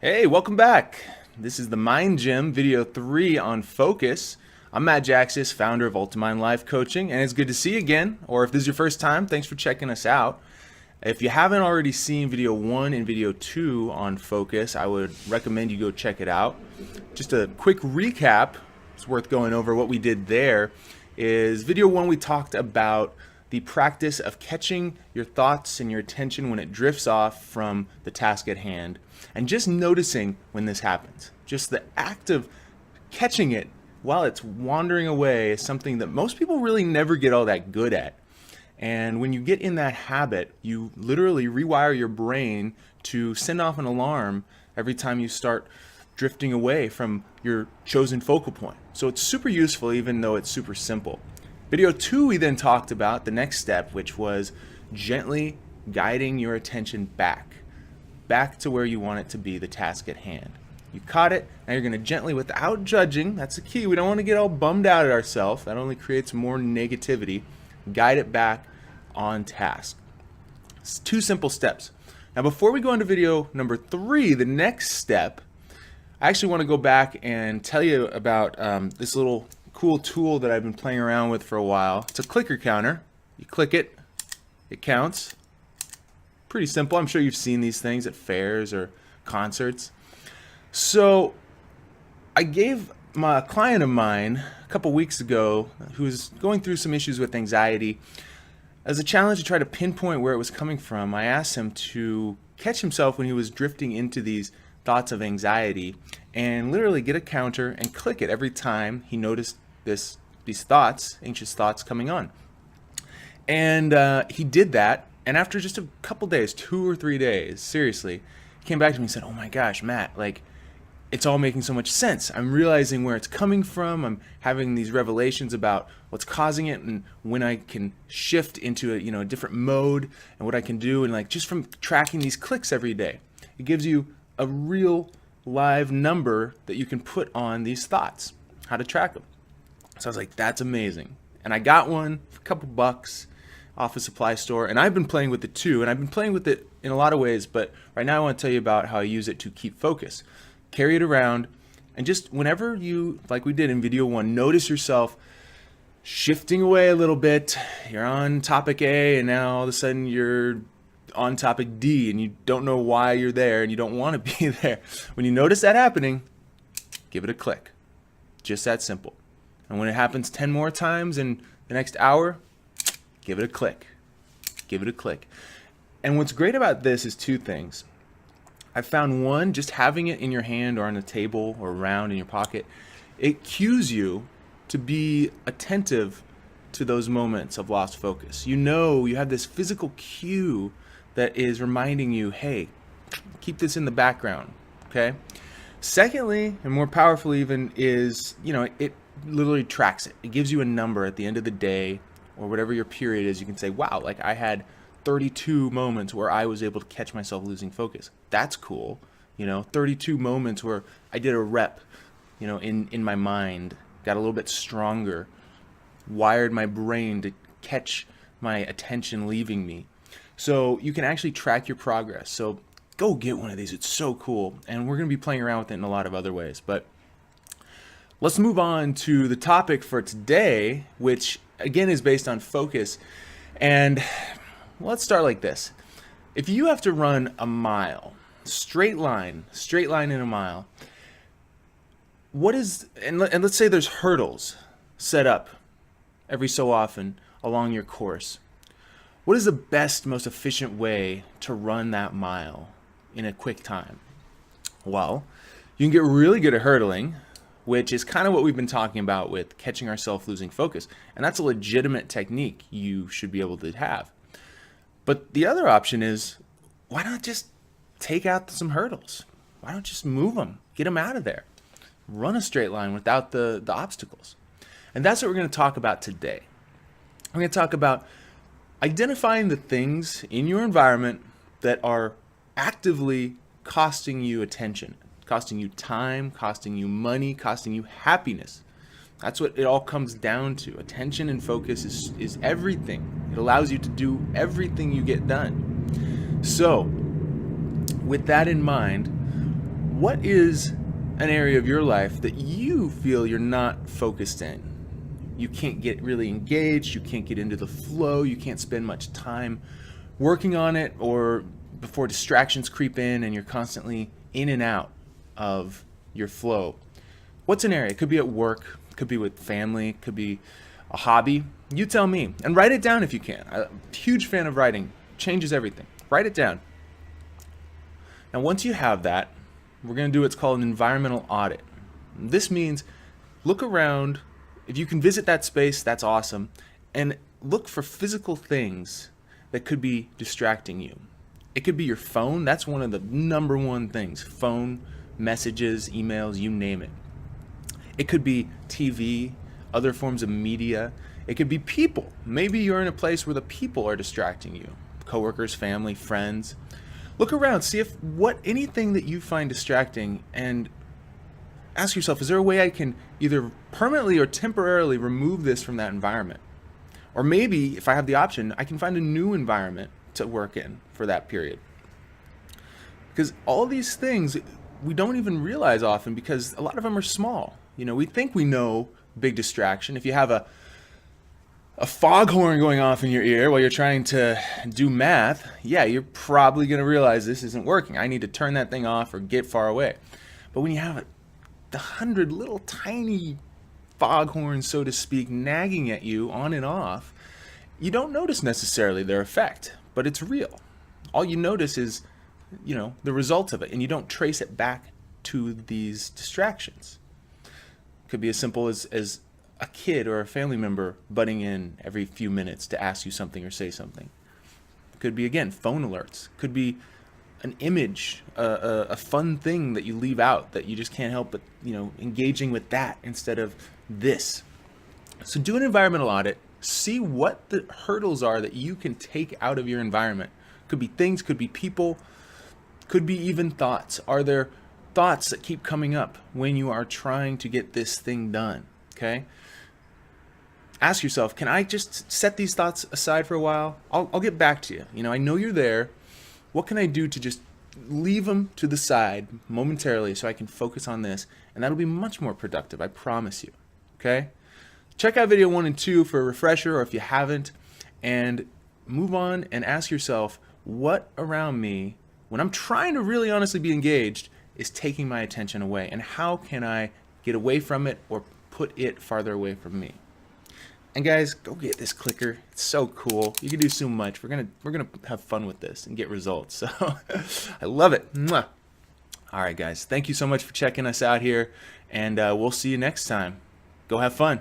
Hey, welcome back. This is the Mind Gym video 3 on focus. I'm Matt Jaxis, founder of Ultimine Life Coaching, and it's good to see you again. Or if this is your first time, thanks for checking us out. If you haven't already seen video 1 and video 2 on focus, I would recommend you go check it out. Just a quick recap, it's worth going over what we did there, is video 1 we talked about the practice of catching your thoughts and your attention when it drifts off from the task at hand, and just noticing when this happens. Just the act of catching it while it's wandering away is something that most people really never get all that good at. And when you get in that habit, you literally rewire your brain to send off an alarm every time you start drifting away from your chosen focal point. So it's super useful even though it's super simple. Video 2, we then talked about the next step, which was gently guiding your attention back to where you want it to be, the task at hand. You caught it, now you're going to gently, without judging, that's the key, we don't want to get all bummed out at ourselves, that only creates more negativity, guide it back on task. It's 2 simple steps. Now before we go into video number 3, the next step, I actually want to go back and tell you about this little cool tool that I've been playing around with for a while. It's a clicker counter. You click it, it counts. Pretty simple. I'm sure you've seen these things at fairs or concerts. So I gave a client of mine a couple weeks ago who's going through some issues with anxiety as a challenge to try to pinpoint where it was coming from. I asked him to catch himself when he was drifting into these thoughts of anxiety and literally get a counter and click it every time he noticed these thoughts, anxious thoughts coming on. And he did that, and after just a couple days, 2 or 3 days, seriously, he came back to me and said, "Oh my gosh, Matt, like, it's all making so much sense. I'm realizing where it's coming from. I'm having these revelations about what's causing it and when I can shift into a different mode and what I can do, and like just from tracking these clicks every day, it gives you a real live number that you can put on these thoughts, how to track them." So I was like, that's amazing. And I got one for a couple bucks off a supply store, and I've been playing with it too, and I've been playing with it in a lot of ways, but right now I want to tell you about how I use it to keep focus. Carry it around, and just whenever you, like we did in video 1, notice yourself shifting away a little bit. You're on topic A, and now all of a sudden you're on topic D, and you don't know why you're there, and you don't want to be there. When you notice that happening, give it a click. Just that simple. And when it happens 10 more times in the next hour, give it a click. Give it a click. And what's great about this is 2 things. I found one, just having it in your hand or on a table or around in your pocket, it cues you to be attentive to those moments of lost focus. You know, you have this physical cue that is reminding you, hey, keep this in the background, okay? Secondly, and more powerful even, is, it literally tracks it. It gives you a number at the end of the day or whatever your period is. You can say, wow, like I had 32 moments where I was able to catch myself losing focus. That's cool. 32 moments where I did a rep, in my mind, got a little bit stronger, wired my brain to catch my attention leaving me. So you can actually track your progress. So go get one of these. It's so cool. And we're going to be playing around with it in a lot of other ways. But let's move on to the topic for today, which again is based on focus. And let's start like this. If you have to run a mile, straight line in a mile, and let's say there's hurdles set up every so often along your course. What is the best, most efficient way to run that mile in a quick time? Well, you can get really good at hurdling, which is kind of what we've been talking about with catching ourselves losing focus. And that's a legitimate technique you should be able to have. But the other option is, why not just take out some hurdles? Why don't just move them, get them out of there? Run a straight line without the obstacles. And that's what we're going to talk about today. We're going to talk about identifying the things in your environment that are actively costing you attention, costing you time, costing you money, costing you happiness. That's what it all comes down to. Attention and focus is everything. It allows you to do everything you get done. So, with that in mind, what is an area of your life that you feel you're not focused in? You can't get really engaged, you can't get into the flow, you can't spend much time working on it, or before distractions creep in and you're constantly in and out of your flow. What's an area? It could be at work, could be with family, could be a hobby. You tell me, and write it down if you can. I'm a huge fan of writing. Changes everything. Write it down. Now once you have that, we're going to do what's called an environmental audit. This means look around. If you can visit that space, that's awesome. And look for physical things that could be distracting you. It could be your phone. That's one of the number one things. Phone, messages, emails, you name it. It could be TV, other forms of media. It could be people. Maybe you're in a place where the people are distracting you. Coworkers, family, friends. Look around, see if anything that you find distracting, and ask yourself, is there a way I can either permanently or temporarily remove this from that environment? Or maybe, if I have the option, I can find a new environment to work in for that period. Because all these things we don't even realize often, because a lot of them are small. We think we know big distraction. If you have a foghorn going off in your ear while you're trying to do math, yeah, you're probably going to realize this isn't working. I need to turn that thing off or get far away. But when you have 100 little tiny foghorns, so to speak, nagging at you on and off, you don't notice necessarily their effect, but it's real. All you notice is, the result of it, and you don't trace it back to these distractions. It could be as simple as a kid or a family member butting in every few minutes to ask you something or say something. It could be, again, phone alerts. Could be an image, a fun thing that you leave out that you just can't help but, engaging with that instead of this. So do an environmental audit. See what the hurdles are that you can take out of your environment. Could be things, could be people, could be even thoughts. Are there thoughts that keep coming up when you are trying to get this thing done? Okay? Ask yourself, can I just set these thoughts aside for a while? I'll get back to you. I know you're there. What can I do to just leave them to the side momentarily so I can focus on this? And that'll be much more productive, I promise you. Okay? Check out video 1 and 2 for a refresher, or if you haven't, and move on and ask yourself, what around me, when I'm trying to really honestly be engaged, is taking my attention away? And how can I get away from it or put it farther away from me? And guys, go get this clicker. It's so cool. You can do so much. We're gonna have fun with this and get results. So I love it. Mwah. All right, guys. Thank you so much for checking us out here, and we'll see you next time. Go have fun.